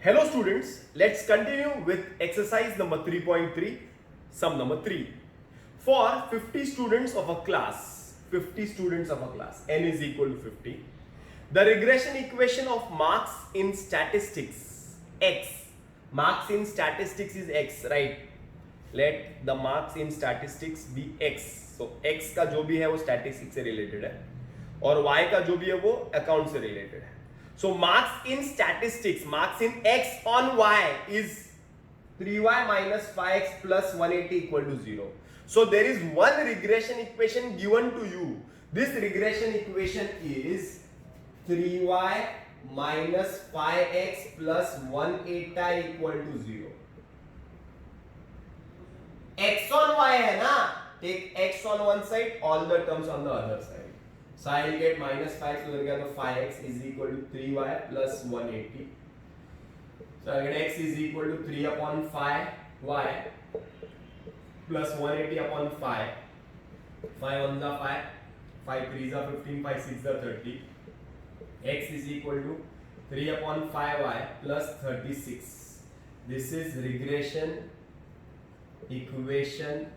Hello students, let's continue with exercise number 3.3, sum number 3. For 50 students of a class, n is equal to 50, the regression equation of marks in statistics, x, marks in statistics is x, right? Let the marks in statistics be x. So x का जो भी है वो statistics से related है और y का जो भी है वो account से related है. So marks in statistics, marks in x on y is 3y minus 5x plus 180 equal to 0. So there is one regression equation given to you. This regression equation is 3y minus 5x plus 180 equal to 0. x on y है ना, take x on one side, all the terms on the other side. So I will get minus 5, so there get 5x is equal to 3y plus 180. So I get x is equal to 3 upon 5y plus 180 upon 5. 5 1 is 5, 5 3 is 15, 5 6 is 30. X is equal to 3 upon 5y plus 36. This is regression equation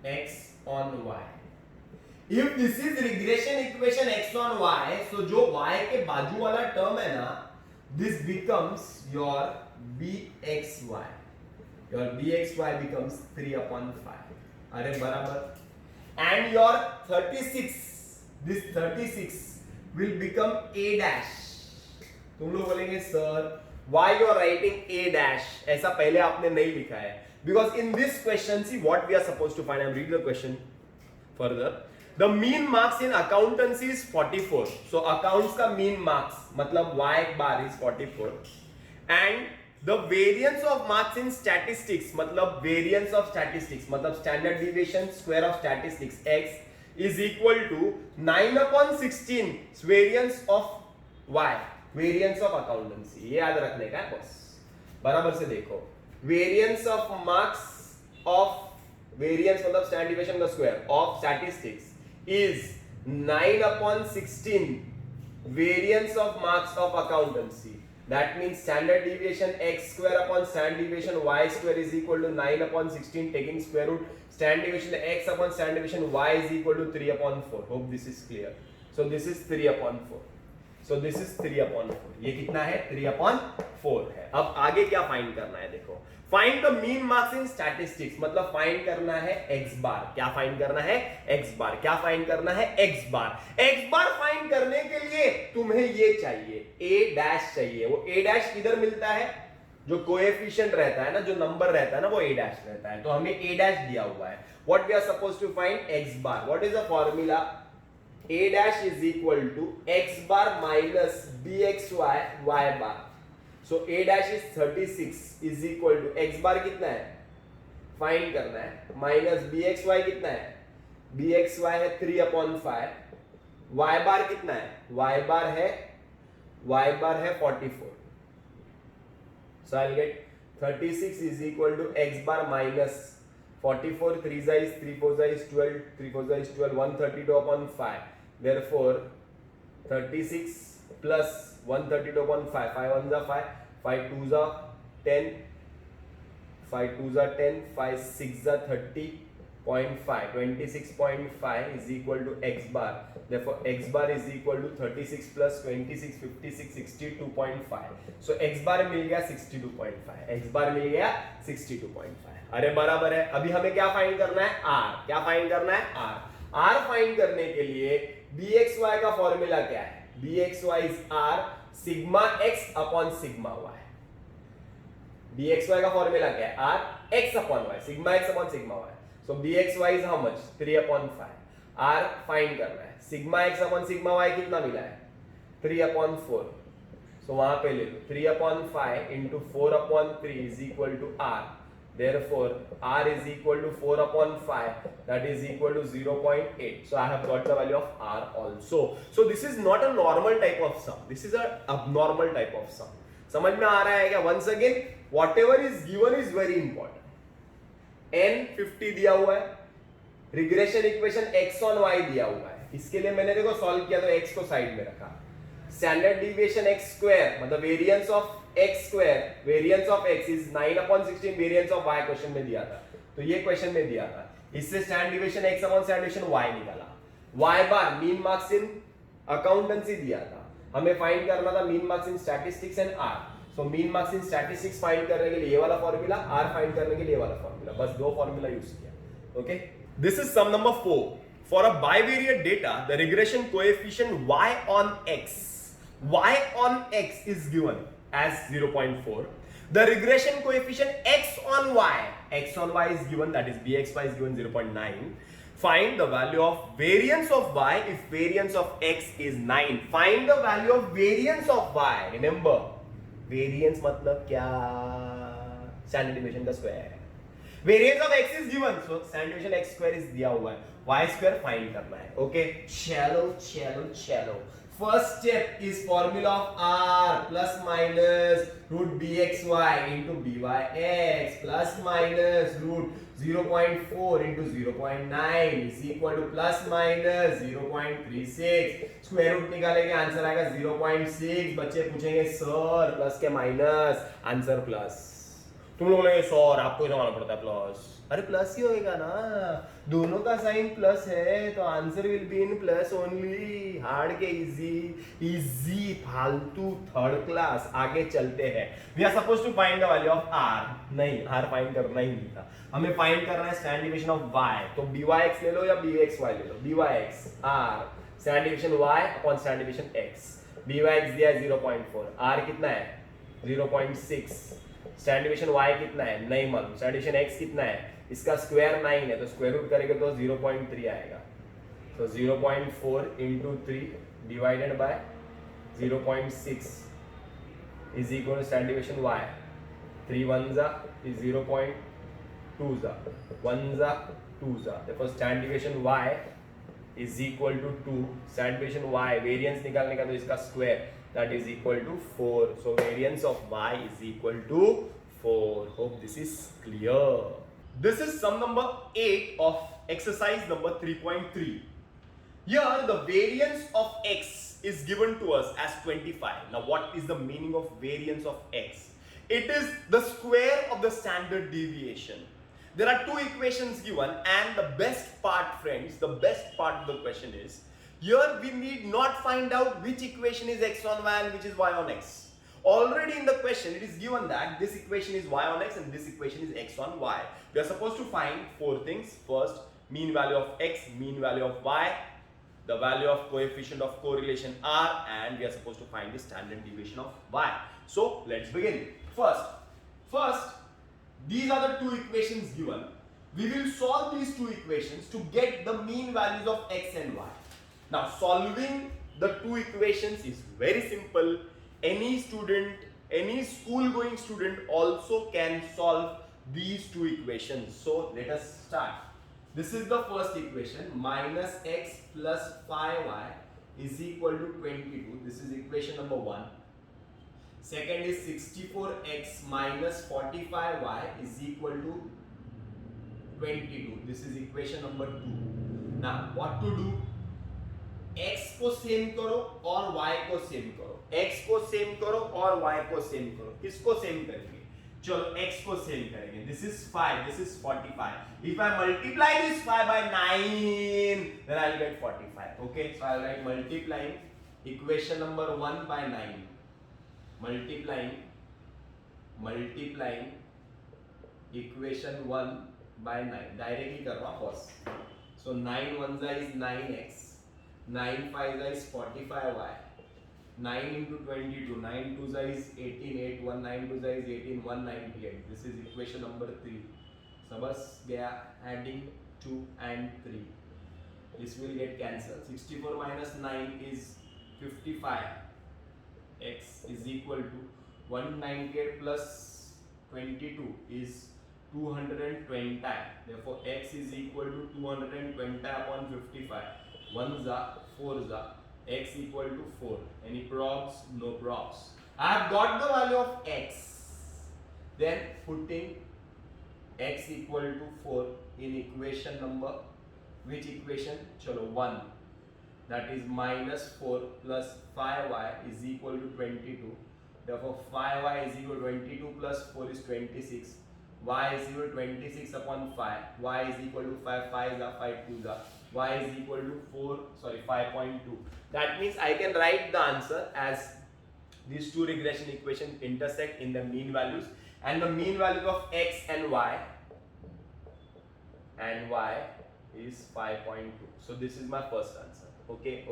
x on y. If this is regression equation x on y, so जो y के बाजू वाला term है ना, this becomes your bxy. Your bxy becomes 3 upon 5. अरे बराबर. And your 36, this 36 will become a dash. तुम लोग बोलेंगे sir, why you are writing a dash? ऐसा पहले आपने नहीं लिखा है. Because in this question, see what we are supposed to find. I am reading the question further. The mean marks in accountancy is 44. So accounts का mean marks मतलब y bar is 44. And the variance of marks in statistics मतलब variance of statistics मतलब standard deviation square of statistics x is equal to 9 upon 16 variance of y, variance of accountancy. ये याद रखने का है बस. बराबर से देखो. Variance of marks of variance मतलब standard deviation का square of statistics is 9 upon 16 variance of marks of accountancy. That means standard deviation x square upon standard deviation y square is equal to 9 upon 16 taking square root. Standard deviation x upon standard deviation y is equal to 3 upon 4. Hope this is clear. So this is 3 upon 4. So this is 3 upon 4. ये कितना है? 3 upon 4 है. अब आगे क्या find करना है देखो. Find the mean marks in statistics मतलब फाइंड करना है x बार. क्या फाइंड करना है? x बार. क्या फाइंड करना है? x बार. x बार फाइंड करने के लिए तुम्हें ये चाहिए, a डैश चाहिए. वो a डैश किधर मिलता है? जो कोएफिशिएंट रहता है ना, जो नंबर रहता है ना, वो a डैश रहता है. तो हमें a डैश दिया हुआ है. What we are supposed to find? x bar. What is the formula? a dash is equal to x bar minus bxy y bar. So a dash is 36 is equal to x bar कितना है? Find करना है. Minus bxy कितना है? bxy है 3 upon 5. y bar कितना है? y bar है 44. So I'll get 36 is equal to x bar minus 44. 3 is 3, 4 is 12, 3 4 is 12, 132 upon 5. Therefore 36 plus 132 upon 5, 5 1s are 5, 5 2s are 10, 5 2s are 10, 5 6s are 30.5, 26.5 is equal to x bar. Therefore x bar is equal to 36 plus 26, 56, 62.5. So x bar मिल गया 62.5, x bar मिल गया 62.5. अरे बराबर है. अभी हमें क्या find करना है? r. क्या फाइंड करना है? r. r फाइंड करने के लिए bxy का फॉर्मूला क्या है? bxy is r sigma x upon sigma y. bxy का फॉर्मूला क्या है? r x upon y, sigma x upon sigma y. So bxy is how much? 3 upon 5. r find करना है. Sigma x upon sigma y कितना मिला है? 3 upon 4. So वहां पे ले लो 3 upon 5 into 4 upon 3 is equal to r. Therefore r is equal to 4 upon 5, that is equal to 0.8. So I have got the value of r also. So this is not a normal type of sum, this is a abnormal type of sum. समझ में आ रहा है क्या? Once again whatever is given is very important. n 50 दिया हुआ है, regression equation x on y दिया हुआ है. इसके लिए मैंने देखो सॉल्व किया तो x को साइड में रखा. स्टैंडर्ड डिविएशन x स्क्वायर मतलब variance of x square, variance of x is 9/16, variance of y question में दिया था, तो ये क्वेश्चन में दिया था, इससे standard deviation x upon standard deviation y निकाला। y bar mean marks in accountancy दिया था, हमें फाइंड करना था mean marks in statistics and r, so mean marks in statistics find करने के लिए ये वाला फॉर्मूला, r फाइंड करने के लिए ये वाला फॉर्मूला, बस दो फॉर्मूला यूज किया। Okay, this is some number 4। For a bivariate data, the regression coefficient y on x is given as 0.4. The regression coefficient x on y is given, that is bxy is given 0.9. Find the value of variance of y if variance of x is 9. Find the value of variance of y. Remember, variance मतलब क्या? Standard deviation का square. Variance of x is given, so standard deviation x square is दिया हुआ है, y square find करना है। Okay, चलो first step is formula of r plus minus root bxy into byx plus minus root 0.4 into 0.9 is equal to plus minus 0.36, square root निकालेंगे answer आएगा 0.6। बच्चे पूछेंगे सर प्लस के माइनस, आंसर प्लस। तुम लोग बोलेंगे सर आपको ही मालूम पड़ता है प्लस, अरे प्लस ही होएगा ना, दोनों का साइन प्लस है तो answer will be in plus only. Hard के इजी फालतू थर्ड क्लास। आगे चलते हैं, we are suppose to find the value of r, नहीं r फाइंड करना ही नहीं था, हमें फाइंड करना है स्टैंडर्ड डिविएशन ऑफ y, तो byx ले लो या bxy ले लो, byx r standard deviation y upon standard deviation x, byx दिया है 0.4, r कितना है 0.6, स्टैंडर्ड डिविएशन y कितना है नहीं मालूम, स्टैंडर्ड डिविएशन x कितना है, इसका स्क्वायर 9 है तो स्क्वायर रूट करेंगे तो 0.3 आएगा, तो 0.4 into 3 divided by 0.6 is equal to standard deviation y, 3 1 जा is 0.2 जा, 1 जा 2 जा, therefore standard deviation y is equal to 2, standard deviation y variance निकालने का तो इसका square, that is equal to 4, so variance of y is equal to 4. Hope this is clear. This is sum number 8 of exercise number 3.3. Here the variance of x is given to us as 25. Now what is the meaning of variance of x? It is the square of the standard deviation. There are two equations given, and the best part, friends, the best part of the question is, here we need not find out which equation is x on y and which is y on x. Already in the question it is given that this equation is y on x and this equation is x on y. We are supposed to find four things. First, mean value of x, mean value of y, the value of coefficient of correlation r, and we are supposed to find the standard deviation of y. So let's begin. First, these are the two equations given. We will solve these two equations to get the mean values of x and y. Now solving the two equations is very simple. Any student, any school going student also can solve these two equations. So let us start. This is the first equation, minus x plus 5y is equal to 22. This is equation number 1. Second is 64x minus 45y is equal to 22. This is equation number 2. Now what to do? x को same करो और y को same करो, x को same करो और y को same करो। किसको सेम करेंगे? चलो x को सेम करेंगे। This is 5, this is 45. If I multiply this 5 by 9, then I'll get 45. Okay, so I'll write multiplying equation number 1 by 9. Multiplying equation 1 by 9. Directly कर रहा हूँ first. So 9 1 is 9x. 9 5 is 45y, 9 into 22, 9 2 is 18, 8 1 9 2 is 18, 198. This is equation number 3. So बस गया, adding 2 and 3. This will get cancelled. 64 minus 9 is 55. X is equal to 198 plus 22 is 220. Therefore x is equal to 220 upon 55. 1 za 4 za, x equal to 4. Any props? No props. I have got the value of x. Then putting x equal to 4 in equation number, which equation? Chalo 1. That is minus 4 plus 5y is equal to 22. therefore 5y is equal to 22 plus 4 is 26, y is equal to 26 upon 5, y is equal to 5, 5 is 5 2 is, y is equal to 5.2. That means I can write the answer as these two regression equations intersect in the mean values, and the mean values of x and y is 5.2. So this is my first answer. Okay.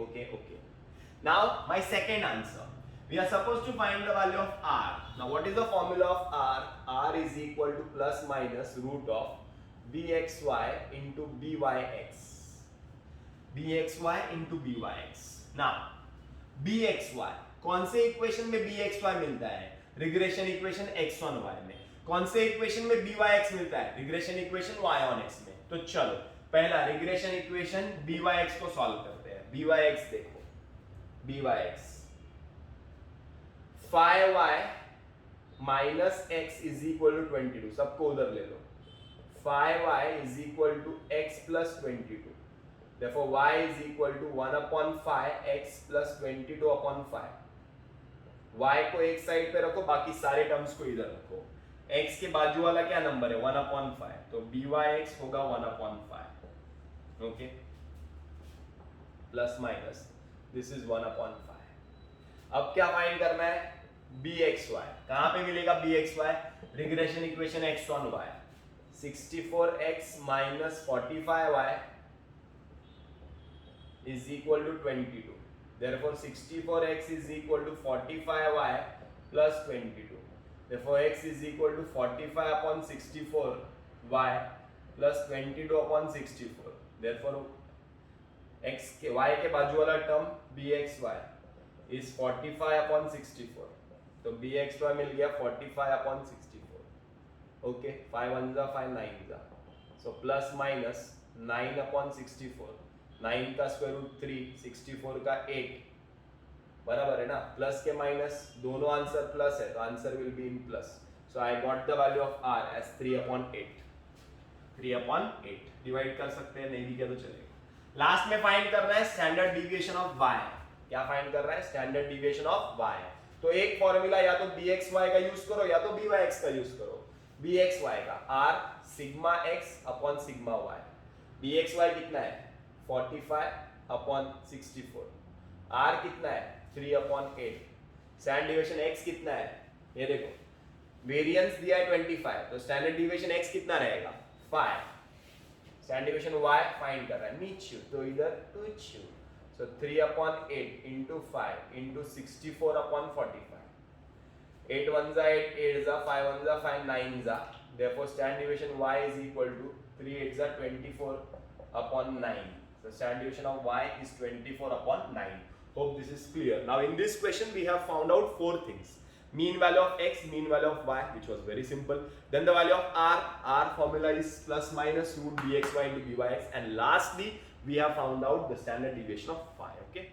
Now my second answer. We are supposed to find the value of r. Now what is the formula of r? R is equal to plus minus root of bxy into byx. bxy into byx. Now bxy कौन से equation में bxy मिलता है? Regression equation x1y में. कौन से equation में byx मिलता है? Regression equation y on x में. तो चलो पहला रिग्रेशन इक्वेशन byx को सॉल्व करते हैं. byx देखो, byx 5y minus x is equal to 22. सबको उधर ले लो. 5y is equal to x plus 22. Therefore y is equal to 1 upon 5 x plus 22 upon 5. y को एक साइड पे रखो, बाकी सारे टर्म्स को इधर रखो. x के बाजू वाला क्या नंबर है? 1 upon 5. तो byx होगा 1 upon 5. Okay, plus minus this is 1 upon 5. अब क्या फाइंड करना है? bxy. कहां पे मिलेगा bxy? Regression equation x1y. 64x minus 45y is equal to 22. Therefore 64x is equal to 45y plus 22. Therefore x is equal to 45 upon 64y plus 22 upon 64. Therefore x के y के बाजू वाला term bxy is 45 upon 64. तो bxy मिल गया 45 upon 64. Okay, 5 1 5 9 जा. So plus minus 9 upon 64. 9 का square root 3, 64 का 8, बराबर है ना? प्लस के माइनस दोनों आंसर प्लस है, तो answer will be in plus. So I got the value of r as 3/8. 3/8 divide कर सकते हैं, नहीं भी किया तो चलेगा. लास्ट में फाइंड करना है स्टैंडर्ड डिविएशन ऑफ y. क्या फाइंड कर रहा है? Standard deviation of y. तो एक फॉर्मूला या तो bxy का यूज करो या तो byx का यूज करो. bxy का r sigma x upon sigma y. bxy कितना है? 45 अपॉन 64. r कितना है? 3/8. स्टैंडर्ड डिविएशन x कितना है? ये देखो, वेरिएंस दिया है 25, तो स्टैंडर्ड डिविएशन x कितना रहेगा? 5. स्टैंडर्ड डिविएशन y फाइंड कर रहा है, नीचे तो इधर टूचू. सो 3/8 into 5 into 64 upon 45. 8 1 जा 8, 8 जा 5 1 जा 5, 9 जा. Therefore standard deviation y is equal to 3 8 जा 24 upon 9. The standard deviation of y is 24 upon 9. Hope this is clear. Now in this question we have found out 4 things. Mean value of x, mean value of y, which was very simple. Then the value of r formula is plus minus root bxy into byx. And lastly we have found out the standard deviation of phi. Okay.